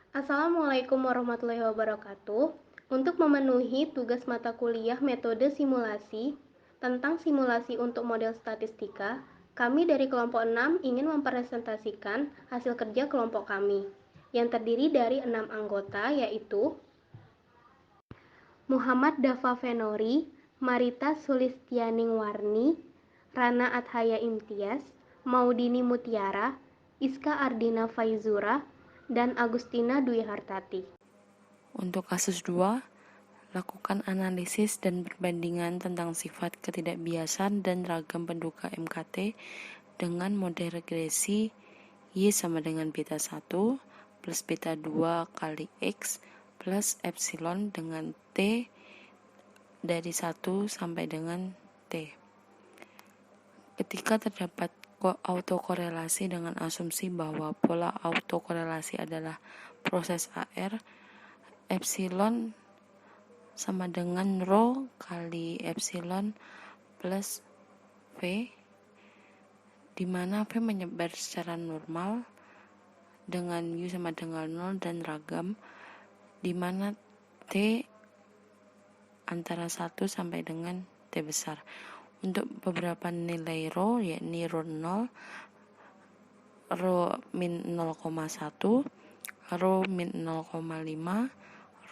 Assalamualaikum warahmatullahi wabarakatuh. Untuk memenuhi tugas mata kuliah metode simulasi tentang simulasi untuk model statistika, kami dari kelompok 6 ingin mempresentasikan hasil kerja kelompok kami yang terdiri dari 6 anggota, yaitu Muhammad Dafa Fenori, Marita Sulistianingwarni, Rana Athaya Imtiaz, Maudini Mutiara, Iska Ardina Faizura, dan Agustina Dwi Hartati. Untuk kasus 2, lakukan analisis dan perbandingan tentang sifat ketidakbiasan dan ragam penduga MKT dengan model regresi Y sama dengan beta 1 plus beta 2 kali X plus epsilon dengan T dari 1 sampai dengan T. Ketika terdapat autokorelasi dengan asumsi bahwa pola autokorelasi adalah proses AR, epsilon sama dengan rho kali epsilon plus V, di mana V menyebar secara normal dengan U sama dengan 0 dan ragam, di mana T antara 1 sampai dengan T besar. Untuk beberapa nilai rho, yakni rho 0, rho min 0,1, rho min 0,5,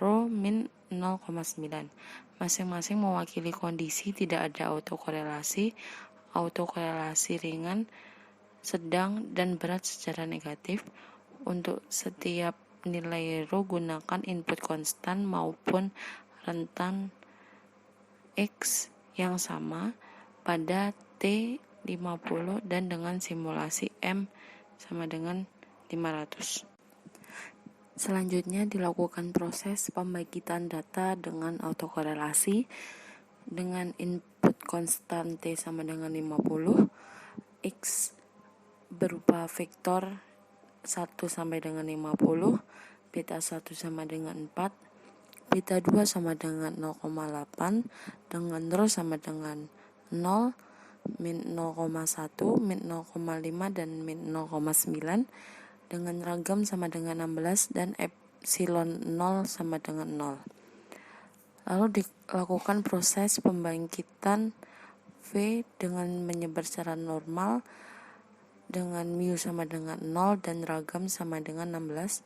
rho min 0,9. Masing-masing mewakili kondisi tidak ada autokorelasi ringan, sedang, dan berat secara negatif. Untuk setiap nilai rho gunakan input konstan maupun rentan X yang sama pada T50 dan dengan simulasi M sama dengan 500. Selanjutnya dilakukan proses pembangkitan data dengan autokorelasi dengan input konstan T sama dengan 50, X berupa vektor 1 sampai dengan 50, beta 1 sama dengan 4, beta 2 sama dengan 0,8, dengan rho sama dengan 0, min 0,1, min 0,5, dan min 0,9, dengan ragam sama dengan 16 dan epsilon 0 sama dengan 0. Lalu dilakukan proses pembangkitan V dengan menyebar secara normal dengan mu sama dengan 0 dan ragam sama dengan 16.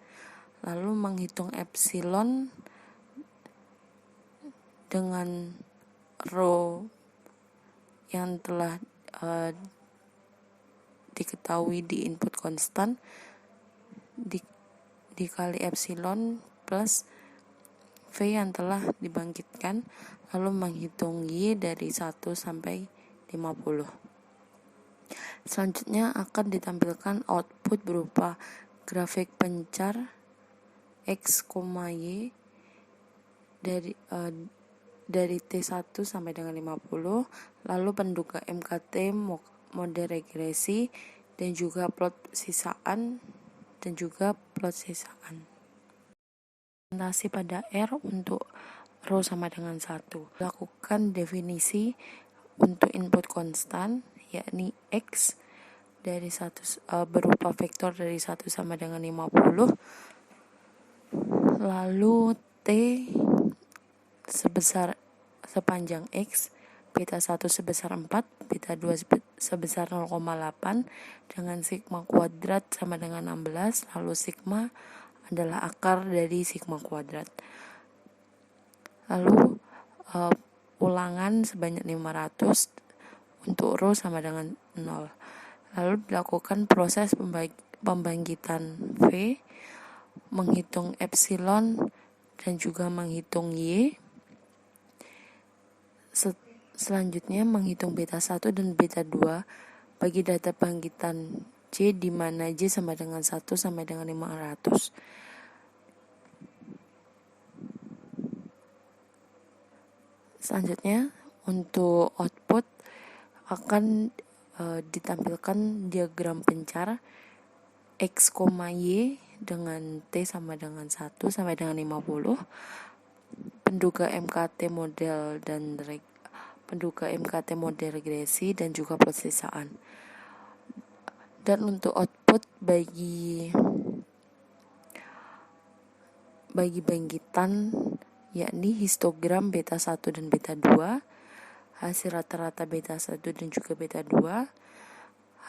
Lalu menghitung epsilon dengan rho yang telah diketahui di input konstan dikali epsilon plus V yang telah dibangkitkan, lalu menghitung Y dari 1 sampai 50. Selanjutnya akan ditampilkan output berupa grafik pencar X, Y dari T1 sampai dengan 50, lalu penduga MKT model regresi dan juga plot sisaan Presentasi pada R untuk rho sama dengan 1. Lakukan definisi untuk input konstan yakni X dari 1 berupa vektor dari 1 sama dengan 50, lalu T sepanjang X, beta 1 sebesar 4, beta 2 sebesar 0,8 dengan sigma kuadrat sama dengan 16, lalu sigma adalah akar dari sigma kuadrat. Lalu ulangan sebanyak 500 untuk rho sama dengan 0. Lalu dilakukan proses pembangkitan V, menghitung epsilon dan juga menghitung Y. Selanjutnya menghitung beta 1 dan beta 2 bagi data bangkitan J, di mana J sama dengan 1 sampai dengan 500. Selanjutnya untuk output akan ditampilkan diagram pencar X, Y dengan T sama dengan 1 sampai dengan 50, penduga MKT model regresi dan juga persisaan. Dan untuk output bagi bagi bangkitan yakni histogram beta 1 dan beta 2, hasil rata-rata beta 1 dan juga beta 2,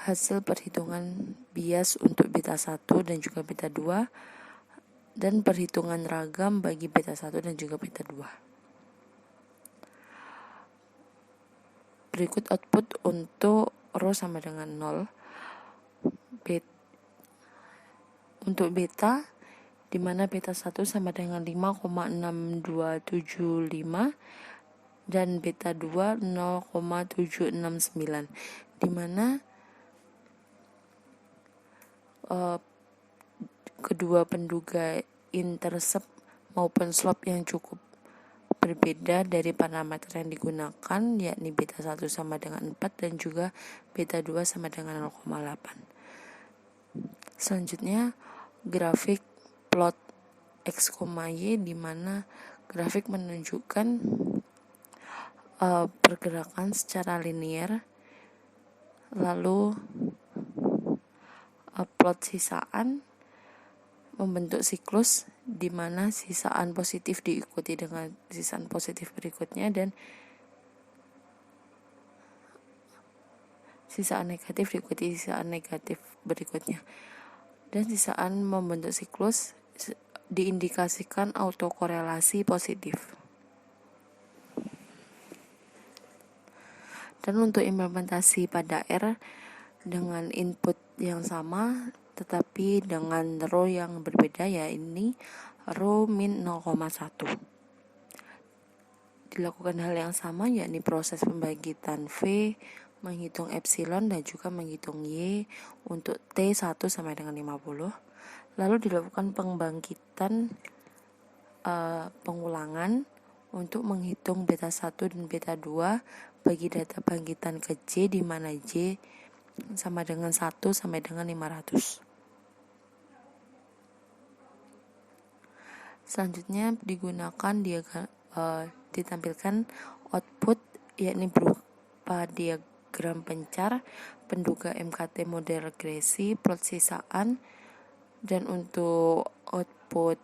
hasil perhitungan bias untuk beta 1 dan juga beta 2, dan perhitungan ragam bagi beta 1 dan juga beta 2. Berikut output untuk rho sama dengan 0. Untuk beta, di mana beta 1 sama dengan 5,6275 dan beta 2 0,769, di mana kedua penduga intercept maupun slope yang cukup berbeda dari parameter yang digunakan, yakni beta 1 sama dengan 4 dan juga beta 2 sama dengan 0,8. Selanjutnya grafik plot X, Y, di mana grafik menunjukkan pergerakan secara linear, lalu plot sisaan membentuk siklus di mana sisaan positif diikuti dengan sisaan positif berikutnya dan sisaan negatif diikuti sisaan negatif berikutnya. Dan sisaan membentuk siklus diindikasikan autokorelasi positif. Dan untuk implementasi pada R dengan input yang sama tetapi dengan rho yang berbeda, ya ini rho min 0,1. Dilakukan hal yang sama, yakni proses pembagitan V, menghitung epsilon dan juga menghitung Y untuk T1 sampai dengan 50. Lalu dilakukan pembangkitan pengulangan untuk menghitung beta 1 dan beta 2 bagi data bangkitan ke J, di mana J sama dengan 1 sampai dengan 500. Selanjutnya ditampilkan output, yakni berupa diagram pencar, penduga MKT model regresi, plot sisaan, dan untuk output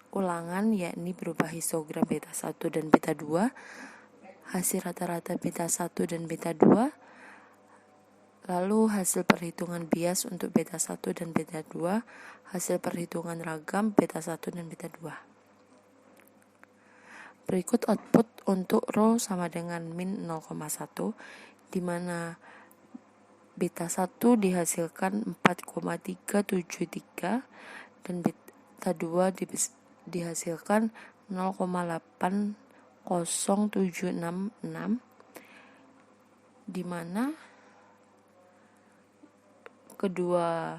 ulangan yakni berupa histogram beta 1 dan beta 2, hasil rata-rata beta 1 dan beta 2, lalu hasil perhitungan bias untuk beta 1 dan beta 2, hasil perhitungan ragam beta 1 dan beta 2. Berikut output untuk rho sama dengan min 0,1, di mana beta 1 dihasilkan 4,373 dan beta 2 dihasilkan 0,80766, di mana kedua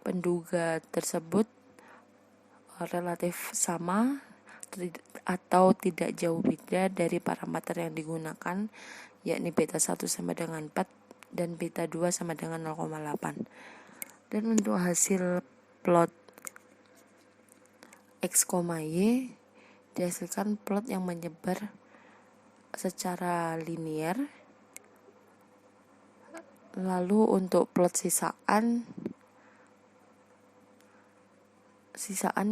penduga tersebut relatif sama atau tidak jauh beda dari parameter yang digunakan, yakni beta 1 sama dengan 4 dan beta 2 sama dengan 0,8. Dan untuk hasil plot X, Y dihasilkan plot yang menyebar secara linear. Lalu untuk plot sisaan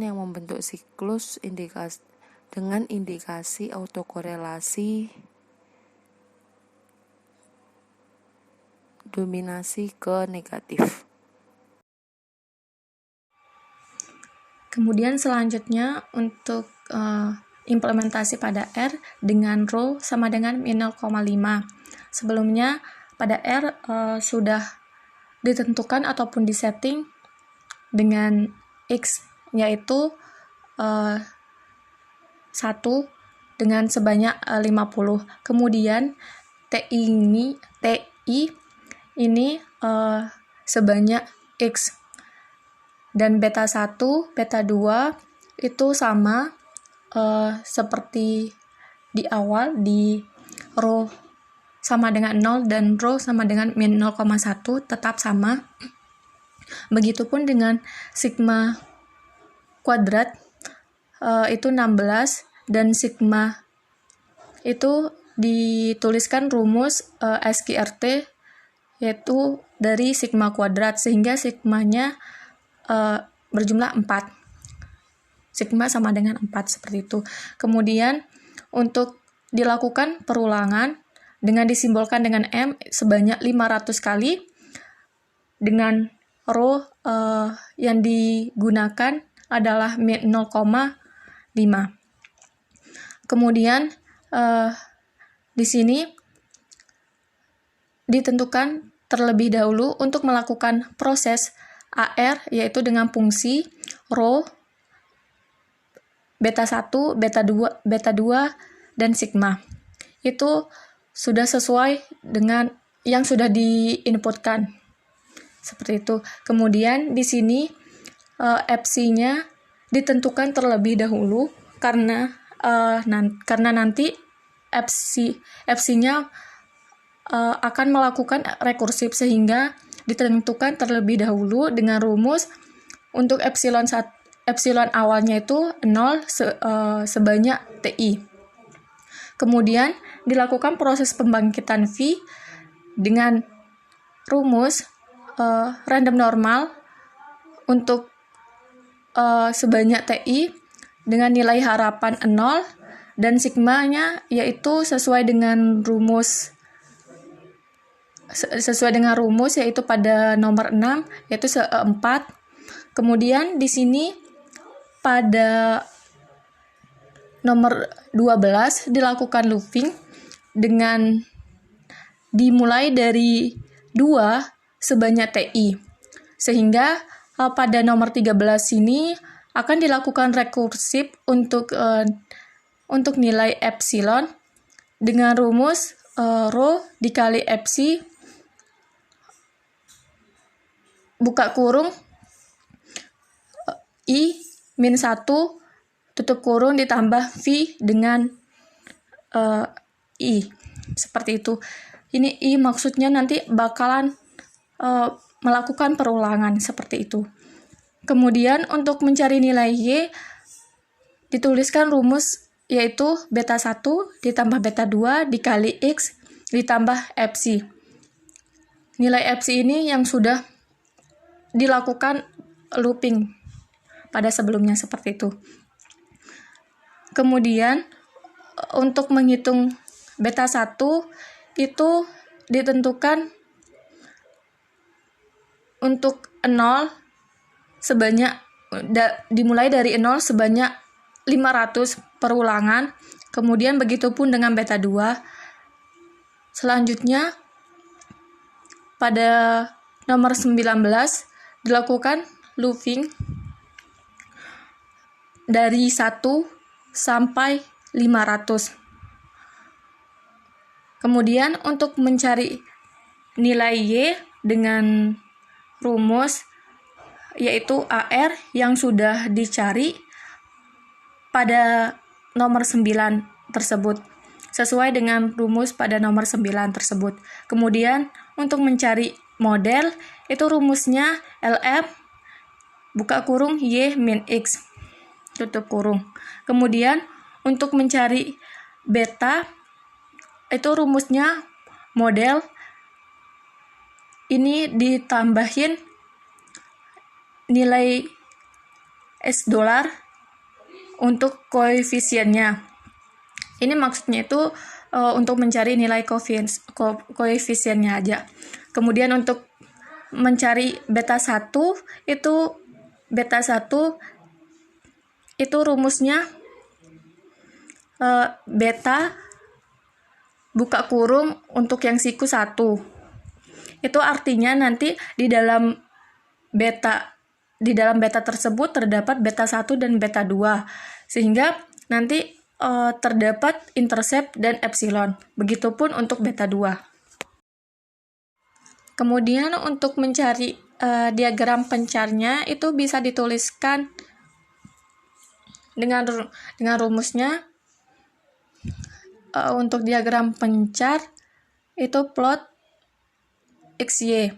yang membentuk siklus dengan indikasi autokorelasi dominasi ke negatif. Kemudian selanjutnya untuk implementasi pada R dengan rho sama dengan min 0,5. Sebelumnya pada R sudah ditentukan ataupun disetting dengan X, yaitu 1 dengan sebanyak 50. Kemudian TI ini sebanyak X. Dan beta 1, beta 2 itu sama seperti di awal, di rho sama dengan 0 dan rho sama dengan min 0,1 tetap sama. Begitupun dengan sigma kuadrat itu 16, dan sigma itu dituliskan rumus SQRT yaitu dari sigma kuadrat, sehingga sigmanya berjumlah 4. sigma sama dengan 4, seperti itu. Kemudian untuk dilakukan perulangan dengan disimbolkan dengan M sebanyak 500 kali dengan rho yang digunakan adalah min 0,5. Kemudian di sini ditentukan terlebih dahulu untuk melakukan proses AR, yaitu dengan fungsi rho, beta 1, beta 2, dan sigma. Itu sudah sesuai dengan yang sudah diinputkan. Seperti itu. Kemudian di sini FC-nya ditentukan terlebih dahulu karena nanti FC-nya akan melakukan rekursif, sehingga ditentukan terlebih dahulu dengan rumus untuk epsilon awalnya itu 0 sebanyak TI. Kemudian dilakukan proses pembangkitan V dengan rumus random normal untuk sebanyak TI dengan nilai harapan 0 dan sigmanya yaitu sesuai dengan rumus yaitu pada nomor 6 yaitu 4. Kemudian di sini pada nomor 12 dilakukan looping dengan dimulai dari 2 sebanyak TI. Sehingga pada nomor 13 ini akan dilakukan rekursif untuk nilai epsilon dengan rumus rho dikali epsi buka kurung I min 1 tutup kurung ditambah V dengan I. Seperti itu. Ini I maksudnya nanti bakalan melakukan perulangan seperti itu. Kemudian untuk mencari nilai Y dituliskan rumus yaitu beta 1 ditambah beta 2 dikali X ditambah Fc. Nilai Fc ini yang sudah dilakukan looping pada sebelumnya seperti itu. Kemudian untuk menghitung beta 1 itu ditentukan untuk 0 sebanyak dimulai dari 0 sebanyak 500 perulangan. Kemudian begitupun dengan beta 2. Selanjutnya pada nomor 19 dilakukan looping dari 1 sampai 500. Kemudian untuk mencari nilai Y dengan rumus yaitu AR yang sudah dicari pada nomor 9 tersebut sesuai dengan rumus pada nomor 9 tersebut. Kemudian untuk mencari model itu rumusnya LM buka kurung Y min X tutup kurung. Kemudian untuk mencari beta itu rumusnya model ini ditambahin nilai S dolar untuk koefisiennya. Ini maksudnya itu untuk mencari nilai koefisiennya aja. Kemudian untuk mencari beta 1 itu rumusnya beta buka kurung untuk yang siku 1. Itu artinya nanti di dalam beta tersebut terdapat beta 1 dan beta 2. Sehingga nanti terdapat intercept dan epsilon. Begitupun untuk beta 2. Kemudian untuk mencari diagram pencarnya itu bisa dituliskan dengan rumusnya. Untuk diagram pencar itu plot XY.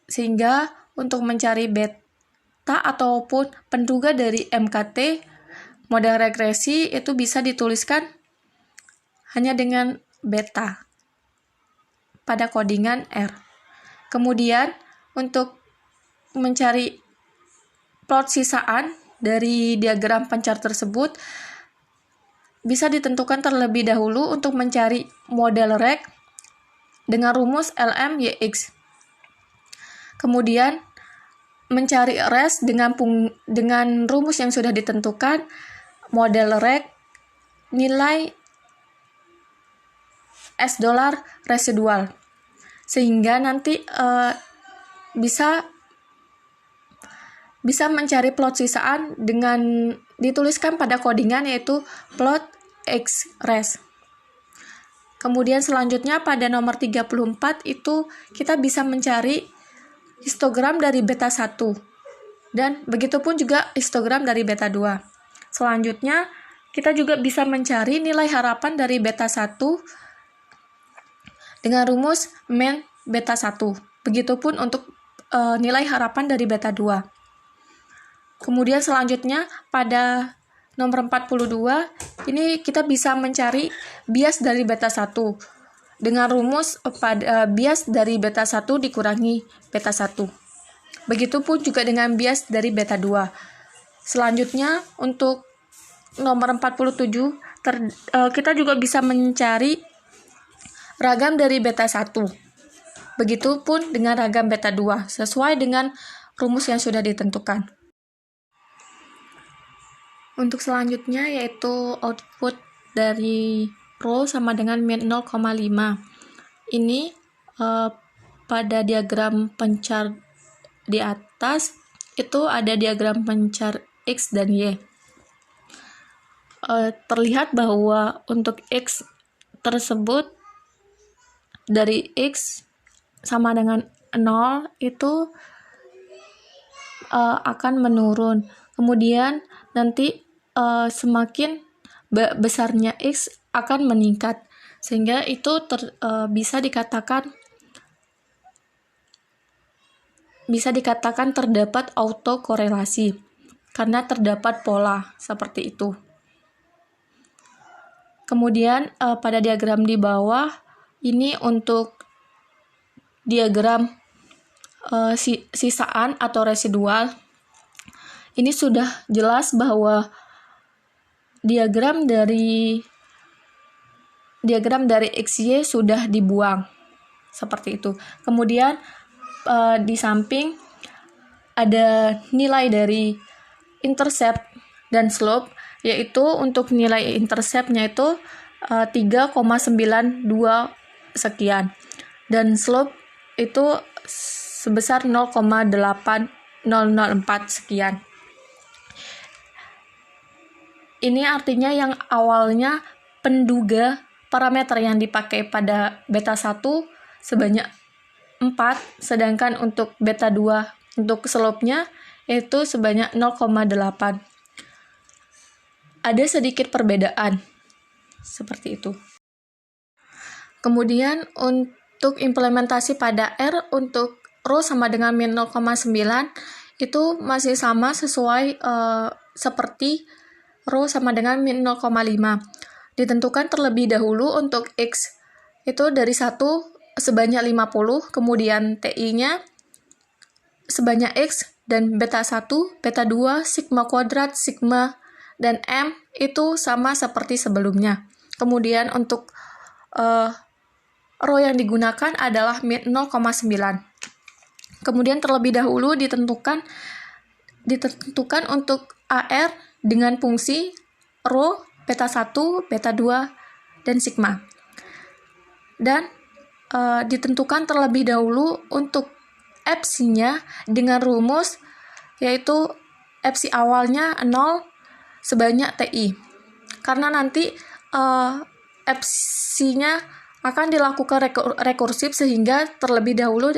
Sehingga untuk mencari beta ataupun penduga dari MKT model regresi itu bisa dituliskan hanya dengan beta pada codingan R. Kemudian untuk mencari plot sisaan dari diagram pancar tersebut bisa ditentukan terlebih dahulu untuk mencari model rek dengan rumus LM-YX. Kemudian mencari res dengan rumus yang sudah ditentukan, model rek nilai $S residual, sehingga nanti bisa mencari plot sisaan dengan dituliskan pada codingan yaitu plot X res. Kemudian selanjutnya pada nomor 34 itu kita bisa mencari histogram dari beta 1 dan begitupun juga histogram dari beta 2. Selanjutnya kita juga bisa mencari nilai harapan dari beta 1 dengan rumus min beta 1. Begitupun untuk nilai harapan dari beta 2. Kemudian selanjutnya pada nomor 42 ini kita bisa mencari bias dari beta 1 dengan rumus pada bias dari beta 1 dikurangi beta 1. Begitupun juga dengan bias dari beta 2. Selanjutnya untuk nomor 47 kita juga bisa mencari ragam dari beta 1. Begitupun dengan ragam beta 2 sesuai dengan rumus yang sudah ditentukan. Untuk selanjutnya yaitu output dari rho sama dengan min 0,5. Ini pada diagram pencar di atas itu ada diagram pencar X dan Y. Terlihat bahwa untuk X tersebut dari X sama dengan 0 itu akan menurun. Kemudian nanti semakin besarnya X akan meningkat, sehingga itu bisa dikatakan terdapat autokorelasi karena terdapat pola seperti itu. Kemudian pada diagram di bawah ini untuk diagram sisaan atau residual. Ini sudah jelas bahwa diagram dari XY sudah dibuang seperti itu. Kemudian di samping ada nilai dari intercept dan slope, yaitu untuk nilai interceptnya itu 3,92 sekian dan slope itu sebesar 0,8004 sekian. Ini artinya yang awalnya penduga parameter yang dipakai pada beta 1 sebanyak 4, sedangkan untuk beta 2 untuk slope-nya itu sebanyak 0,8. Ada sedikit perbedaan seperti itu. Kemudian untuk implementasi pada R untuk rho sama dengan min 0,9 itu masih sama sesuai seperti rho sama dengan min 0,5. Ditentukan terlebih dahulu untuk X itu dari 1 sebanyak 50, kemudian TI-nya sebanyak X, dan beta 1, beta 2, sigma kuadrat, sigma, dan M itu sama seperti sebelumnya. Kemudian untuk rho yang digunakan adalah min 0,9. Kemudian terlebih dahulu ditentukan untuk AR dengan fungsi rho, beta 1, beta 2, dan sigma. Dan ditentukan terlebih dahulu untuk Fc-nya dengan rumus yaitu Fc awalnya 0 sebanyak TI. Karena nanti Fc-nya akan dilakukan rekursif sehingga terlebih dahulu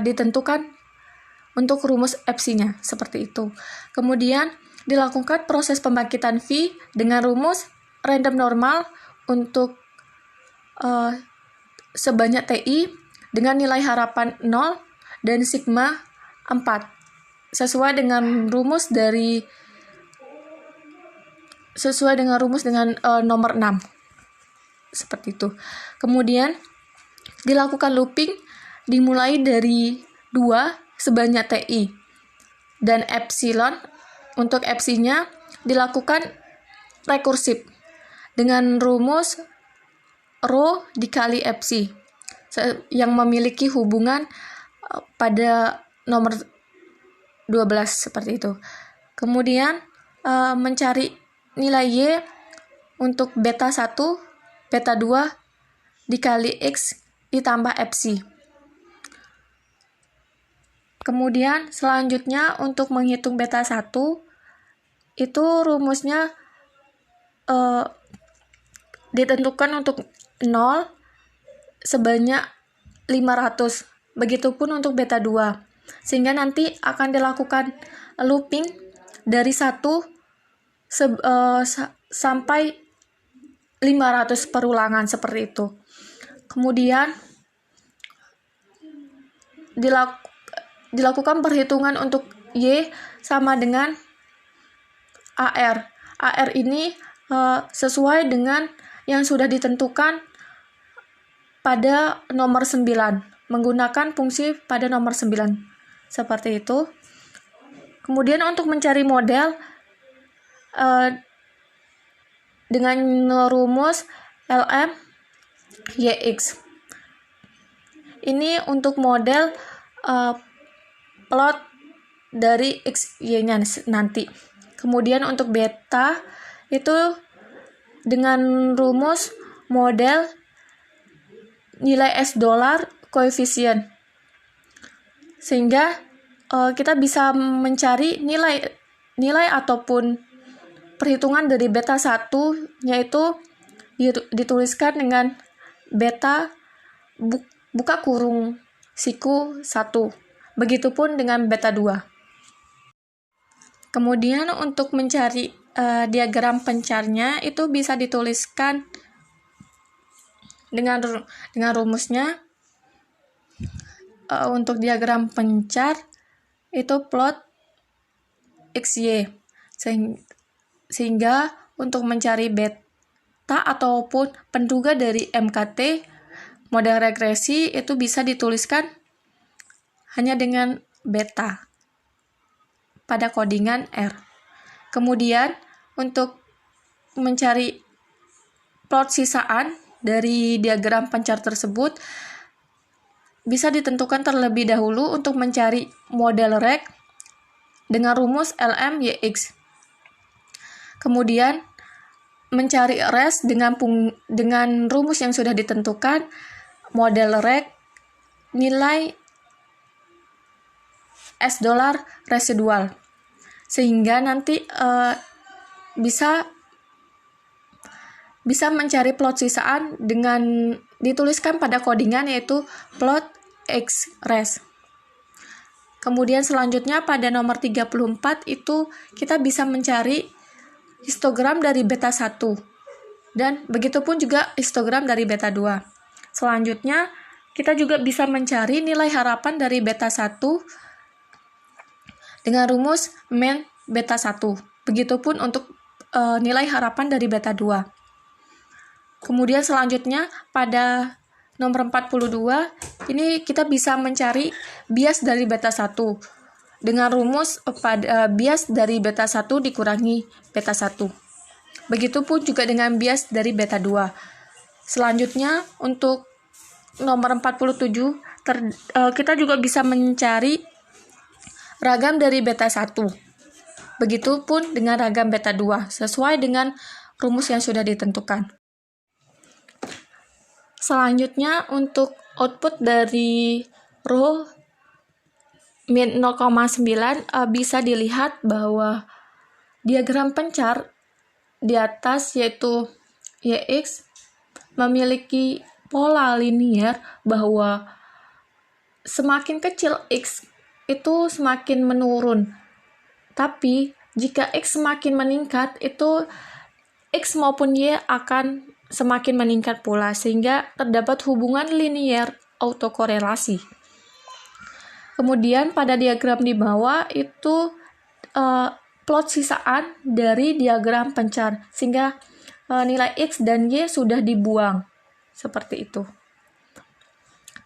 ditentukan untuk rumus Fc-nya seperti itu. Kemudian dilakukan proses pembangkitan V dengan rumus random normal untuk sebanyak TI dengan nilai harapan 0 dan sigma 4 sesuai dengan rumus dengan nomor 6 seperti itu. Kemudian dilakukan looping dimulai dari 2 sebanyak TI dan epsilon untuk FC-nya dilakukan rekursif dengan rumus rho dikali FC yang memiliki hubungan pada nomor 12 seperti itu. Kemudian mencari nilai Y untuk beta 1, beta 2 dikali X ditambah FC. Kemudian selanjutnya untuk menghitung beta 1 itu rumusnya ditentukan untuk 0 sebanyak 500. Begitupun untuk beta 2. Sehingga nanti akan dilakukan looping dari 1 sampai 500 perulangan seperti itu. Kemudian dilakukan perhitungan untuk Y sama dengan AR. AR ini sesuai dengan yang sudah ditentukan pada nomor 9, menggunakan fungsi pada nomor 9. Seperti itu. Kemudian untuk mencari model dengan rumus LM YX. Ini untuk model plot dari XY-nya nanti. Kemudian untuk beta itu dengan rumus model nilai $S koefisien. Sehingga kita bisa mencari nilai ataupun perhitungan dari beta 1 yaitu dituliskan dengan beta buka kurung siku 1. Begitupun dengan beta 2. Kemudian untuk mencari diagram pencarnya itu bisa dituliskan dengan rumusnya. Untuk diagram pencar itu plot XY. Sehingga untuk mencari beta ataupun penduga dari MKT model regresi itu bisa dituliskan hanya dengan beta pada codingan R. Kemudian untuk mencari plot sisaan dari diagram pencar tersebut bisa ditentukan terlebih dahulu untuk mencari model reg dengan rumus LM YX. Kemudian mencari res dengan rumus yang sudah ditentukan model reg nilai $S residual. Sehingga nanti bisa mencari plot sisaan dengan dituliskan pada codingan yaitu plot X res. Kemudian selanjutnya pada nomor 34 itu kita bisa mencari histogram dari beta 1 dan begitupun juga histogram dari beta 2. Selanjutnya kita juga bisa mencari nilai harapan dari beta 1 dengan rumus min beta 1. Begitupun untuk nilai harapan dari beta 2. Kemudian selanjutnya pada nomor 42 ini kita bisa mencari bias dari beta 1 dengan rumus pada bias dari beta 1 dikurangi beta 1. Begitupun juga dengan bias dari beta 2. Selanjutnya untuk nomor 47 kita juga bisa mencari ragam dari beta 1. Begitupun dengan ragam beta 2 sesuai dengan rumus yang sudah ditentukan. Selanjutnya untuk output dari rho min 0,9 bisa dilihat bahwa diagram pencar di atas yaitu YX memiliki pola linier bahwa semakin kecil X itu semakin menurun. Tapi jika X semakin meningkat itu X maupun Y akan semakin meningkat pula sehingga terdapat hubungan linier autokorelasi. Kemudian pada diagram di bawah itu plot sisaan dari diagram pencar sehingga nilai X dan Y sudah dibuang seperti itu.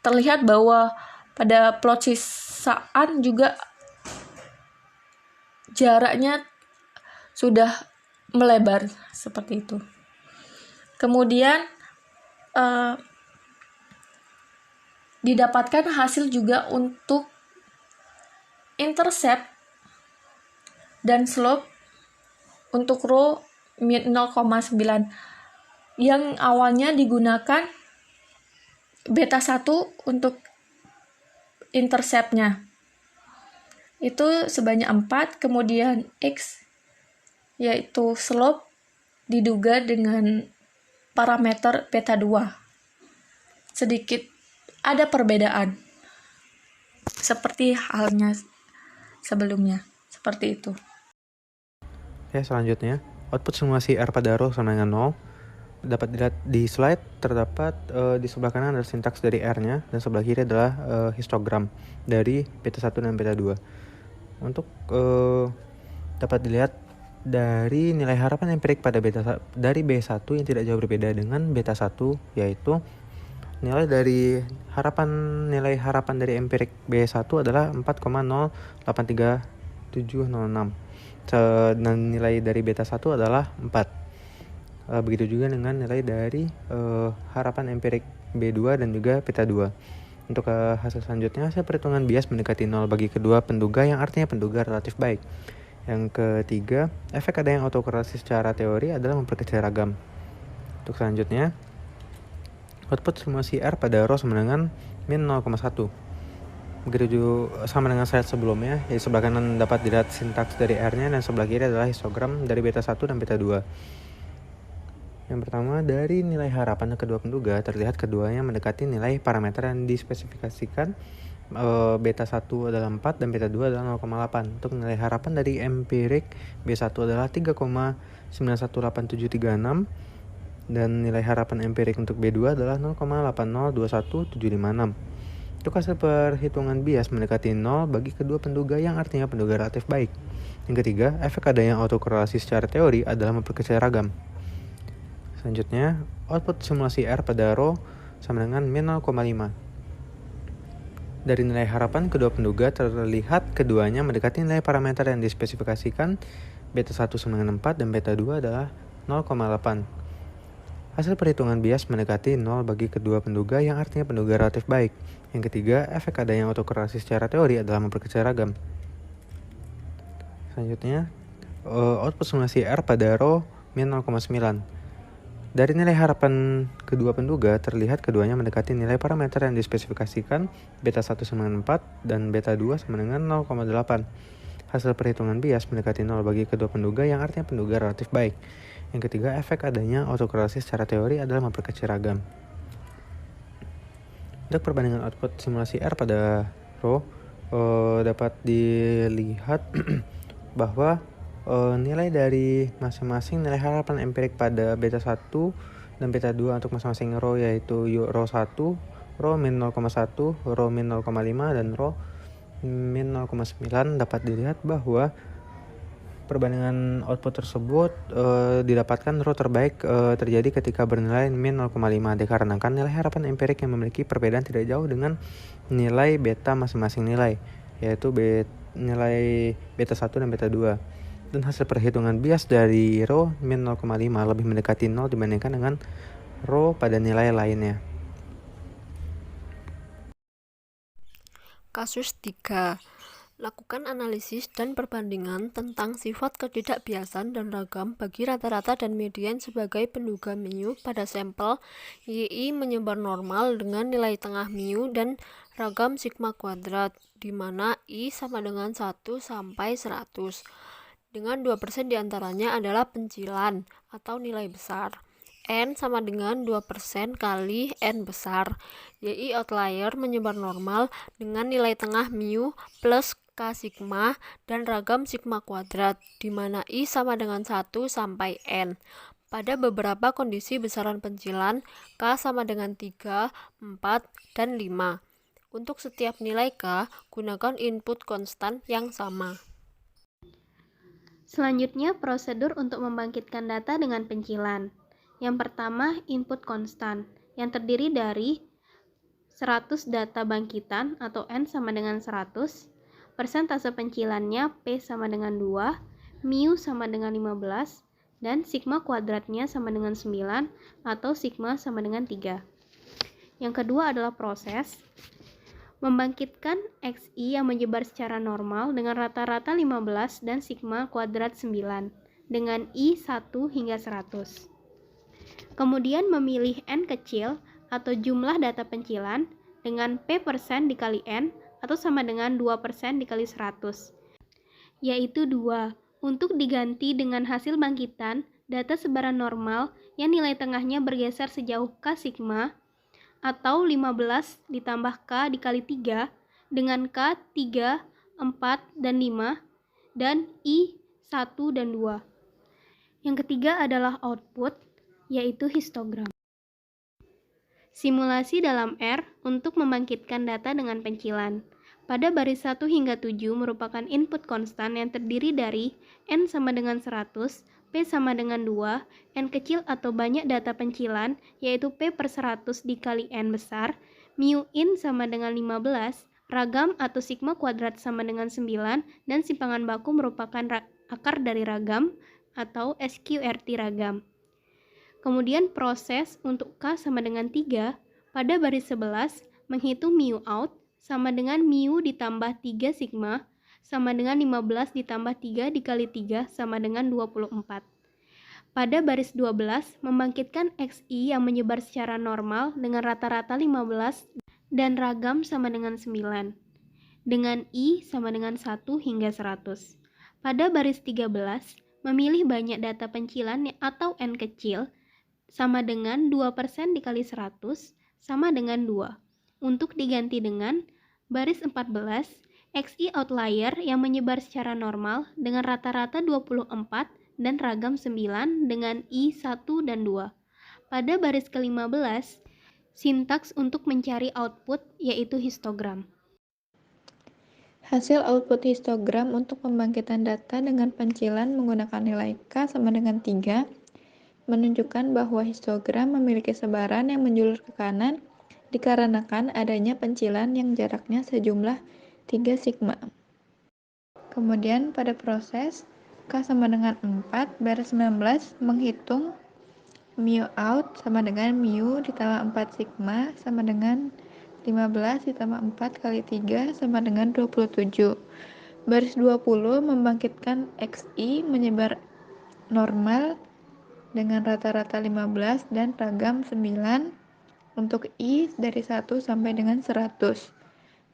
Terlihat bahwa pada plot sisaan juga jaraknya sudah melebar seperti itu. Kemudian didapatkan hasil juga untuk intercept dan slope untuk rho min 0,9 yang awalnya digunakan beta 1 untuk interceptnya. Itu sebanyak 4, kemudian X yaitu slope diduga dengan parameter beta 2. Sedikit ada perbedaan seperti halnya sebelumnya, seperti itu. Oke, selanjutnya output simulasi R pada rho sama dengan 0 dapat dilihat di slide. Terdapat di sebelah kanan ada sintaks dari R-nya dan sebelah kiri adalah histogram dari beta 1 dan beta 2. Untuk dapat dilihat dari nilai harapan empirik pada dari B1 yang tidak jauh berbeda dengan beta 1, yaitu nilai harapan dari empirik B1 adalah 4,083706 dan nilai dari beta 1 adalah 4. Begitu juga dengan nilai dari harapan empirik B2 dan juga beta 2. Untuk hasil selanjutnya, hasil perhitungan bias mendekati 0 bagi kedua penduga yang artinya penduga relatif baik. Yang ketiga, efek adanya autokorelasi secara teori adalah memperkecil ragam. Untuk selanjutnya, output simulasi R pada rho sama dengan min 0,1. Begitu juga sama dengan slide sebelumnya, di sebelah kanan dapat dilihat sintaks dari R-nya dan sebelah kiri adalah histogram dari beta 1 dan beta 2. Yang pertama, dari nilai harapan kedua penduga terlihat keduanya mendekati nilai parameter yang dispesifikasikan. Beta 1 adalah 4 dan beta 2 adalah 0,8. Untuk nilai harapan dari empirik B1 adalah 3,918736 dan nilai harapan empirik untuk B2 adalah 0,8021756. Untuk hasil perhitungan bias mendekati 0 bagi kedua penduga yang artinya penduga relatif baik. Yang ketiga, efek adanya autokorelasi secara teori adalah memperkecil ragam. Selanjutnya, output simulasi R pada rho sama dengan min 0,5. Dari nilai harapan kedua penduga terlihat keduanya mendekati nilai parameter yang dispesifikasikan. Beta 1 sama dengan 4 dan beta 2 adalah 0,8. Hasil perhitungan bias mendekati 0 bagi kedua penduga yang artinya penduga relatif baik. Yang ketiga, efek adanya autokorelasi secara teori adalah memperkecil ragam. Selanjutnya, output simulasi R pada rho min 0,9. Dari nilai harapan kedua penduga terlihat keduanya mendekati nilai parameter yang dispesifikasikan. Beta 1 sama dengan 4 dan beta 2 sama dengan 0,8. Hasil perhitungan bias mendekati 0 bagi kedua penduga yang artinya penduga relatif baik. Yang ketiga, efek adanya autokorelasi secara teori adalah memperkecil ragam. Untuk perbandingan output simulasi R pada rho dapat dilihat bahwa nilai dari masing-masing nilai harapan empirik pada beta 1 dan beta 2 untuk masing-masing rho, yaitu rho 1, rho min 0,1, rho min 0,5 dan rho min 0,9 dapat dilihat bahwa perbandingan output tersebut didapatkan rho terbaik terjadi ketika bernilai min 0,5 dikarenakan nilai harapan empirik yang memiliki perbedaan tidak jauh dengan nilai beta masing-masing nilai, yaitu nilai beta 1 dan beta 2. Dan hasil perhitungan bias dari rho min 0,5 lebih mendekati 0 dibandingkan dengan rho pada nilai lainnya. Kasus 3. Lakukan analisis dan perbandingan tentang sifat ketidakbiasan dan ragam bagi rata-rata dan median sebagai penduga mu pada sampel YI menyebar normal dengan nilai tengah mu dan ragam sigma kuadrat, di mana I sama dengan 1 sampai 100. Dengan 2% diantaranya adalah pencilan atau nilai besar. N sama dengan 2% kali N besar. YI outlier menyebar normal dengan nilai tengah mu plus K sigma dan ragam sigma kuadrat, di mana I sama dengan 1 sampai N. Pada beberapa kondisi besaran pencilan, K sama dengan 3, 4, dan 5. Untuk setiap nilai K, gunakan input konstan yang sama. Selanjutnya, prosedur untuk membangkitkan data dengan pencilan. Yang pertama, input konstan, yang terdiri dari 100 data bangkitan atau N sama dengan 100, persentase pencilannya P sama dengan 2, mu sama dengan 15, dan sigma kuadratnya sama dengan 9 atau sigma sama dengan 3. Yang kedua adalah proses membangkitkan Xi yang menyebar secara normal dengan rata-rata 15 dan sigma kuadrat 9 dengan I 1 hingga 100. Kemudian memilih N kecil atau jumlah data pencilan dengan P% dikali N atau sama dengan 2% dikali 100, yaitu 2, untuk diganti dengan hasil bangkitan data sebaran normal yang nilai tengahnya bergeser sejauh K sigma atau 15 ditambah K dikali 3 dengan K 3, 4, dan 5 dan I 1 dan 2. Yang ketiga adalah output, yaitu histogram. Simulasi dalam R untuk membangkitkan data dengan pencilan. Pada baris 1 hingga 7 merupakan input konstan yang terdiri dari N sama dengan 100, P sama dengan 2, N kecil atau banyak data pencilan, yaitu P per 100 dikali N besar, mu in sama dengan 15, ragam atau sigma kuadrat sama dengan 9, dan simpangan baku merupakan akar dari ragam atau SQRT ragam. Kemudian proses untuk K sama dengan 3, pada baris 11, menghitung mu out sama dengan mu ditambah 3 sigma, sama dengan 15 ditambah 3 dikali 3 sama dengan 24. Pada baris 12, membangkitkan Xi yang menyebar secara normal dengan rata-rata 15 dan ragam sama dengan 9, dengan I sama dengan 1 hingga 100. Pada baris 13, memilih banyak data pencilan atau N kecil sama dengan 2% dikali 100 sama dengan 2, untuk diganti dengan baris 14, Xi outlier yang menyebar secara normal dengan rata-rata 24 dan ragam 9 dengan I 1 dan 2. Pada baris ke-15, sintaks untuk mencari output yaitu histogram. Hasil output histogram untuk pembangkitan data dengan pencilan menggunakan nilai K sama dengan 3 menunjukkan bahwa histogram memiliki sebaran yang menjulur ke kanan dikarenakan adanya pencilan yang jaraknya sejumlah 3 sigma. Kemudian pada proses K sama dengan 4, baris 19 menghitung mu out sama dengan mu ditambah 4 sigma sama dengan 15 ditambah 4 kali 3 sama dengan 27. Baris 20 membangkitkan Xi menyebar normal dengan rata-rata 15 dan ragam 9 untuk I dari 1 sampai dengan 100.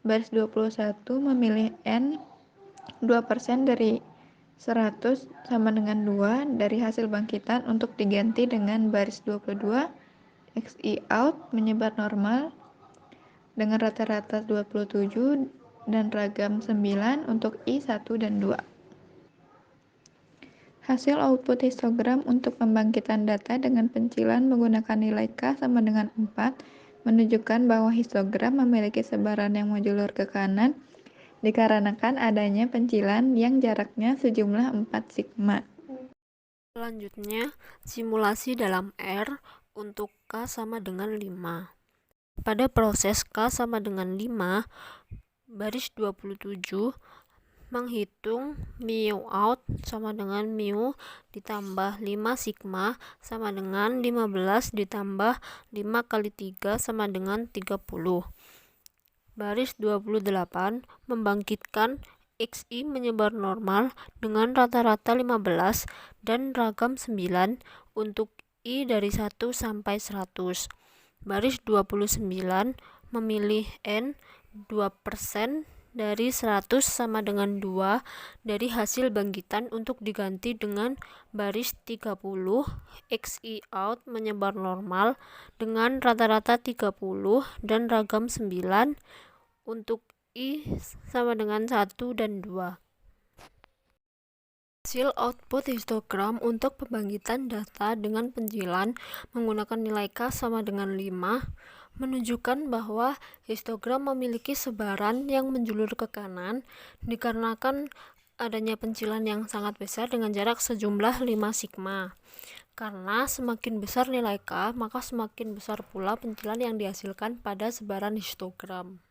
Baris 21 memilih N 2% dari 100 sama dengan 2 dari hasil bangkitan untuk diganti dengan baris 22 Xi out menyebar normal dengan rata-rata 27 dan ragam 9 untuk I 1 dan 2. Hasil output histogram untuk pembangkitan data dengan pencilan menggunakan nilai K sama dengan 4 menunjukkan bahwa histogram memiliki sebaran yang menjulur ke kanan dikarenakan adanya pencilan yang jaraknya sejumlah 4 sigma. Selanjutnya, simulasi dalam R untuk K sama dengan 5. Pada proses K sama dengan 5, baris 27 menghitung mu out sama dengan mu ditambah 5 sigma sama dengan 15 ditambah 5 kali 3 sama dengan 30. Baris 28 membangkitkan Xi menyebar normal dengan rata-rata 15 dan ragam 9 untuk I dari 1 sampai 100. Baris 29 memilih N 2% dari 100 sama dengan 2 dari hasil bangkitan untuk diganti dengan baris 30 Xi out menyebar normal dengan rata-rata 30 dan ragam 9 untuk I sama dengan 1 dan 2. Hasil output histogram untuk pembangkitan data dengan pencilan menggunakan nilai K sama dengan 5 menunjukkan bahwa histogram memiliki sebaran yang menjulur ke kanan dikarenakan adanya pencilan yang sangat besar dengan jarak sejumlah 5 sigma. Karena semakin besar nilai K, maka semakin besar pula pencilan yang dihasilkan pada sebaran histogram.